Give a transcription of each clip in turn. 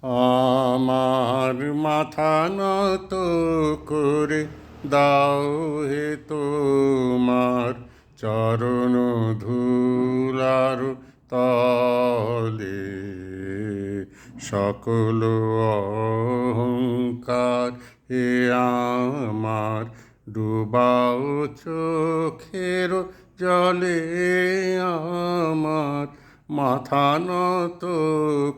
আমার মাথা নত করে দাও হে তোমার চরণ ধুলার তলে। সকল অহংকার হে আমার ডুবাও চোখের জলে। আমার মাথা নত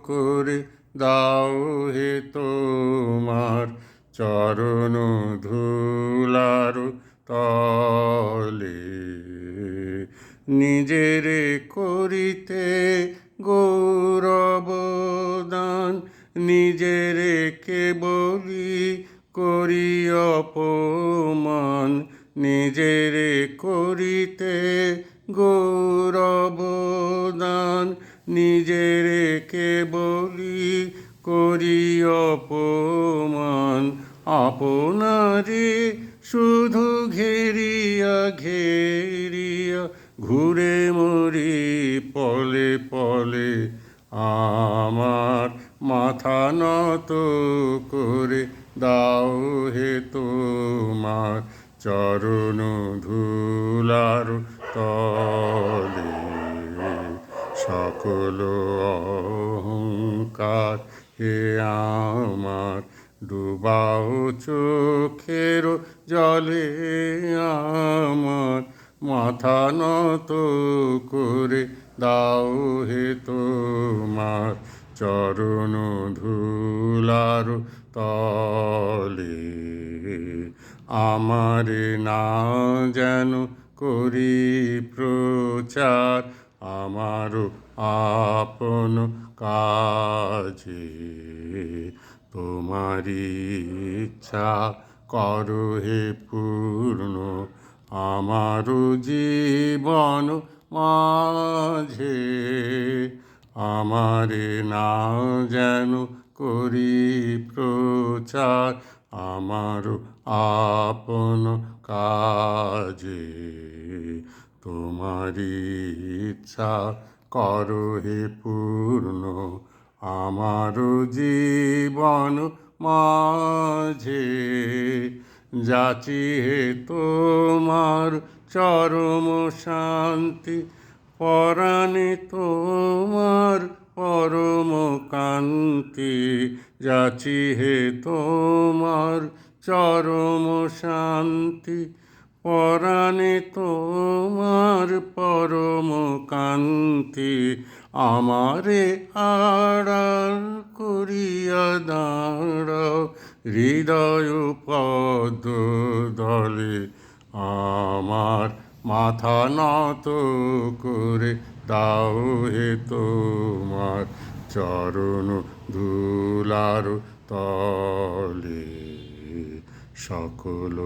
করে দাও হে তোমার চরণ ধুলার তলে। নিজেরে করিতে গৌরবদান, নিজেরে কেবলি করি অপমান। নিজেরে করিতে গৌরবদান, নিজেরে কেবলি করি অপমান। আপনারে শুধু ঘেরিয়া ঘেরিয়া ঘুরে মরি পলে পলে। আমার মাথা নত করে দাও হে তোমার চরণ ধুলার তলে। সকল অহংকার হে আমার ডুবাও চোখের জলে। আমার মাথা নত করে দাও হে তোমার চরণ ধুলার তলে। আমারে না যেন করি প্রচার আমারও আপন কাজে। তোমারি ইচ্ছা করো হে পূর্ণ আমারও জীবন মাঝে। আমারে না যেন করি প্রচার আমারও আপন কাজে। তোমারি ইচ্ছা করো হে পূর্ণ আমারও জীবন মাঝে। যাচি হে তোমার চরম শান্তি, পরাণে তোমার পরম কান্তি। যাচি হে তোমার চরম শান্তি, পরাণে তোমার পরম কান্তি। আমারে আড়াল করিয়া দাঁড়াও হৃদয় পদ্ম দলে। আমার মাথা নত করে দাও হে তোমার চরণ ধুলার তলে। সকল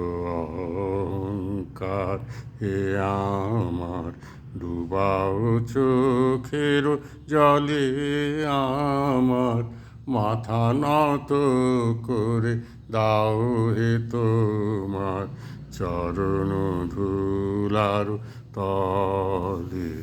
অহংকার হে আমার ডুবাও চোখের জলে। আমার মাথা নত করে দাও হে তোমার চরণ ধুলার তলে।